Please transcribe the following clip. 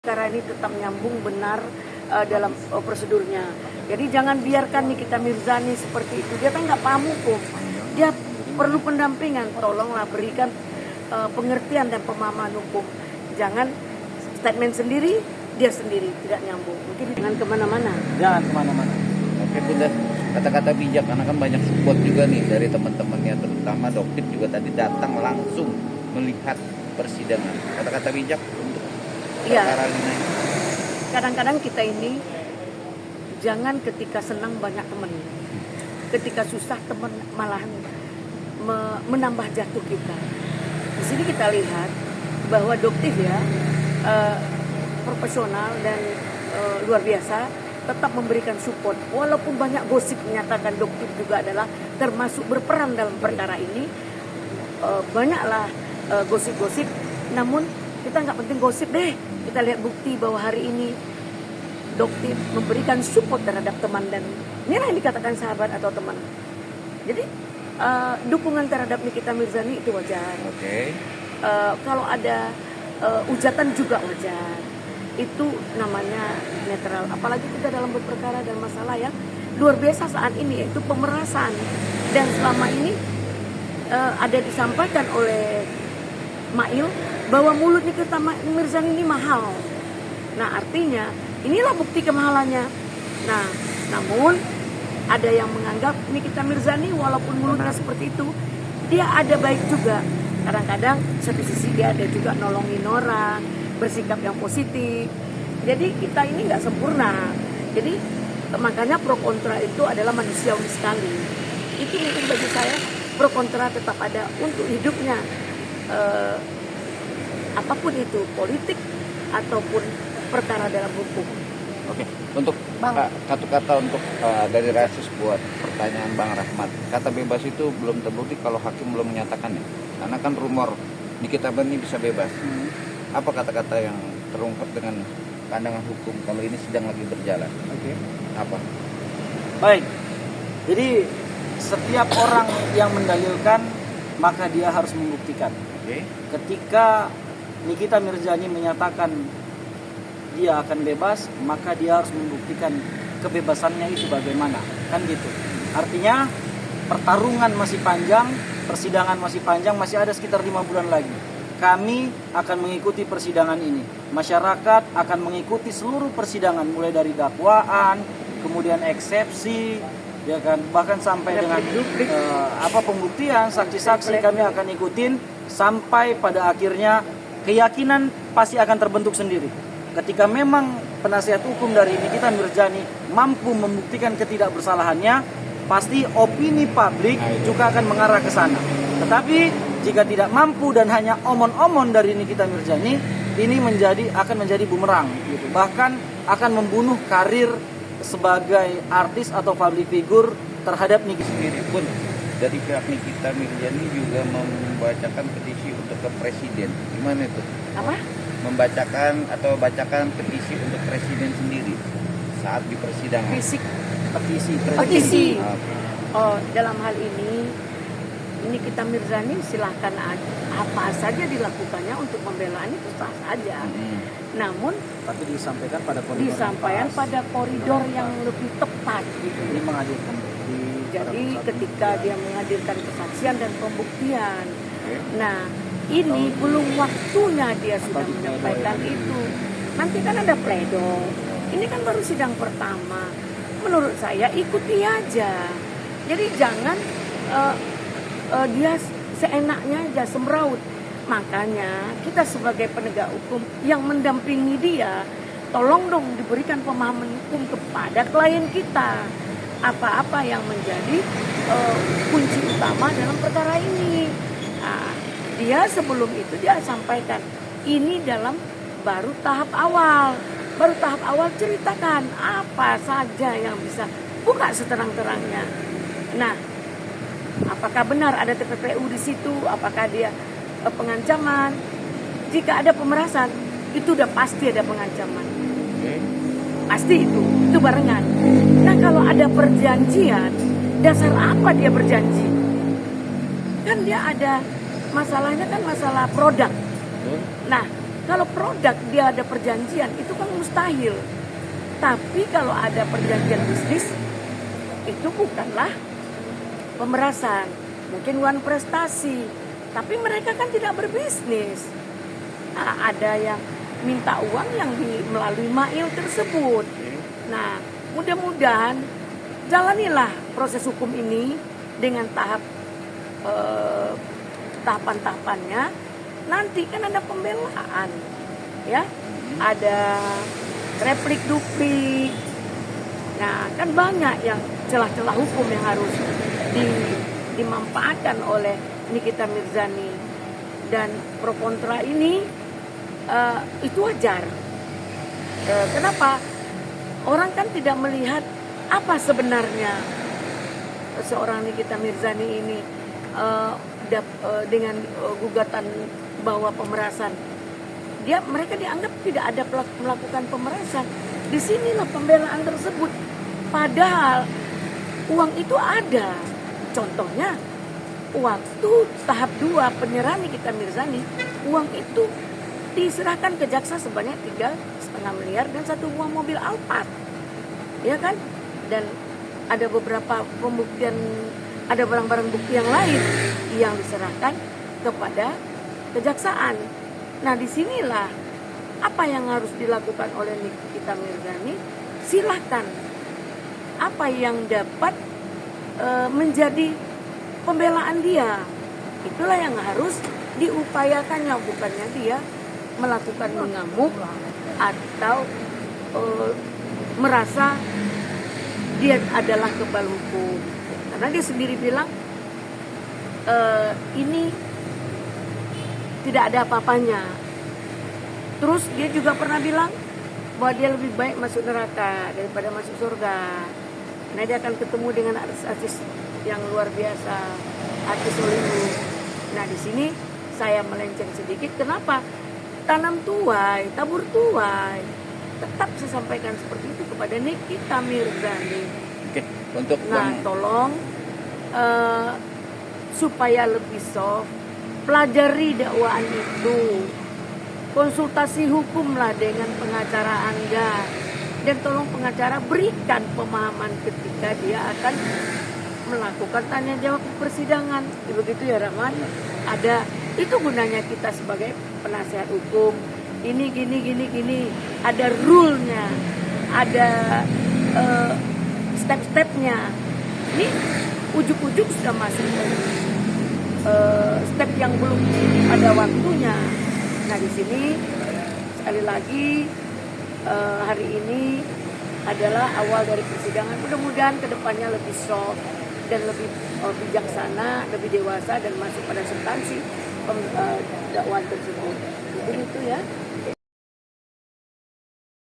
Perkara ini tetap nyambung benar dalam prosedurnya. Jadi jangan biarkan Nikita Mirzani seperti itu. Dia kan nggak paham hukum. Dia perlu pendampingan. Tolonglah berikan pengertian dan pemahaman hukum. Jangan statement sendiri, dia sendiri tidak nyambung. Mungkin jangan kemana-mana. Jangan kemana-mana. Oke Bunda, kata-kata bijak karena kan banyak support juga nih dari teman-temannya, terutama Doktip juga tadi datang langsung melihat persidangan. Kata-kata bijak untuk perkara ini. Kadang-kadang kita ini jangan ketika senang banyak teman, ketika susah teman malahan menambah jatuh kita. Di sini kita lihat bahwa Doktip profesional dan luar biasa, tetap memberikan support walaupun banyak gosip menyatakan Doktip juga adalah termasuk berperan dalam perkara ini. Banyaklah gosip-gosip, namun kita nggak penting gosip deh, kita lihat bukti bahwa hari ini Doktip memberikan support terhadap teman, dan inilah yang dikatakan sahabat atau teman. Jadi dukungan terhadap Nikita Mirzani itu wajar. Kalau ada ujatan juga wajar. Itu namanya netral. Apalagi kita dalam berperkara dan masalah yang luar biasa saat ini, yaitu pemerasan. Dan selama ini ada disampaikan oleh Mail bahwa mulut Nikita Mirzani ini mahal. Nah, artinya inilah bukti kemahalannya. Nah, namun ada yang menganggap Nikita Mirzani walaupun mulutnya seperti itu, dia ada baik juga. Kadang-kadang satu sisi dia ada juga nolongin orang, bersikap yang positif. Jadi kita ini nggak sempurna. Jadi makanya pro kontra itu adalah manusiawi sekali. Itu mungkin bagi saya pro kontra tetap ada untuk hidupnya. Apapun itu, politik ataupun perkara dalam hukum. Oke, untuk kata-kata untuk dari Rasis buat pertanyaan Bang Rahmat, kata bebas itu belum terbukti kalau hakim belum menyatakannya. Karena kan rumor Nikita Mirzani bisa bebas. Apa kata-kata yang terungkap dengan pandangan hukum kalau ini sedang lagi berjalan? Apa? Baik. Jadi setiap orang yang mendalilkan maka dia harus membuktikan. Ketika Nikita Mirzani menyatakan dia akan bebas, maka dia harus membuktikan kebebasannya itu bagaimana, kan gitu. Artinya pertarungan masih panjang, persidangan masih panjang, masih ada sekitar 5 bulan lagi. Kami akan mengikuti persidangan ini. Masyarakat akan mengikuti seluruh persidangan, mulai dari dakwaan, kemudian eksepsi, ya kan, bahkan sampai dengan pembuktian, saksi-saksi kami akan ikutin sampai pada akhirnya keyakinan pasti akan terbentuk sendiri. Ketika memang penasihat hukum dari Nikita Mirzani mampu membuktikan ketidakbersalahannya, pasti opini publik juga akan mengarah ke sana. Tetapi jika tidak mampu dan hanya omon-omon dari Nikita Mirzani, ini akan menjadi bumerang, gitu. Bahkan akan membunuh karir sebagai artis atau public figure terhadap Nikita Sendiri pun dari pihak Nikita Mirzani juga membacakan petisi untuk ke presiden. Gimana itu? Apa? Bacakan petisi untuk presiden sendiri saat di persidangan. Petisi. Dalam hal ini Nikita Mirzani silahkan apa saja dilakukannya untuk pembelaan itu sah saja. Namun tapi disampaikan pada koridor yang lebih tepat gitu. Ini menghadirkan jadi ketika dia menghadirkan kesaksian dan pembuktian. Nah, ini belum waktunya dia sudah menyampaikan itu. Nanti kan ada pledoi. Ini kan baru sidang pertama. Menurut saya ikuti aja. Jadi jangan dia seenaknya aja semraut. Makanya kita sebagai penegak hukum yang mendampingi dia, tolong dong diberikan pemahaman hukum kepada klien kita. Apa-apa yang menjadi kunci utama dalam perkara ini. Nah, dia sebelum itu dia sampaikan ini dalam baru tahap awal. Baru tahap awal ceritakan apa saja yang bisa, buka seterang-terangnya. Nah, apakah benar ada TPPU di situ? Apakah dia pengancaman? Jika ada pemerasan, itu udah pasti ada pengancaman. Pasti itu barengan. Nah, kalau ada perjanjian, dasar apa dia berjanji? Kan dia ada masalahnya kan masalah produk. Nah, Kalau produk dia ada perjanjian itu kan mustahil. Tapi kalau ada perjanjian bisnis itu bukanlah pemerasan. Mungkin uang prestasi, tapi mereka kan tidak berbisnis. Nah, ada yang minta uang yang melalui mail tersebut. Nah, mudah-mudahan jalanilah proses hukum ini dengan tahapan-tahapannya. Nanti kan ada pembelaan, ya, ada replik duplik. Nah, kan banyak yang celah-celah hukum yang harus dimanfaatkan oleh Nikita Mirzani, dan pro kontra ini itu wajar. Kenapa? Orang kan tidak melihat apa sebenarnya seorang Nikita Mirzani ini dengan gugatan bahwa pemerasan. Mereka dianggap tidak ada melakukan pemerasan. Disinilah pembelaan tersebut. Padahal uang itu ada. Contohnya waktu tahap 2 penyerahan Nikita Mirzani, uang itu diserahkan ke jaksa sebanyak 3,5 miliar dan 1 buah mobil Alphard, ya kan? Dan ada beberapa pembuktian, ada barang-barang bukti yang lain yang diserahkan kepada kejaksaan. Nah, disinilah apa yang harus dilakukan oleh Nikita Mirzani. Silakan apa yang dapat menjadi pembelaan dia, itulah yang harus diupayakannya, bukannya dia melakukan mengamuk atau merasa dia adalah kebal hukum. Karena dia sendiri bilang ini tidak ada apa-apanya. Terus dia juga pernah bilang bahwa dia lebih baik masuk neraka daripada masuk surga. Nah, dia akan ketemu dengan artis-artis yang luar biasa, artis Hollywood. Nah, di sini saya melenceng sedikit. Kenapa? Tanam tuai, tabur tuai. Tetap saya sampaikan seperti itu kepada Nikita Mirzani. Oke, untuk Nah, tolong supaya lebih soft, pelajari dakwaan itu, konsultasi hukumlah dengan pengacara Anda, dan tolong pengacara berikan pemahaman ketika dia akan melakukan tanya jawab di persidangan. Begitu ya, Rahman. Ada, itu gunanya kita sebagai penasihat hukum. Ini gini. Ada rule-nya, ada step-stepnya. Ini ujuk-ujuk sudah masuk step yang belum ada waktunya. Nah, di sini sekali lagi hari ini adalah awal dari persidangan. Mudah-mudahan kedepannya lebih soft dan lebih bijaksana, lebih dewasa, dan masuk pada substansi dakwaan tersebut. Begitu ya.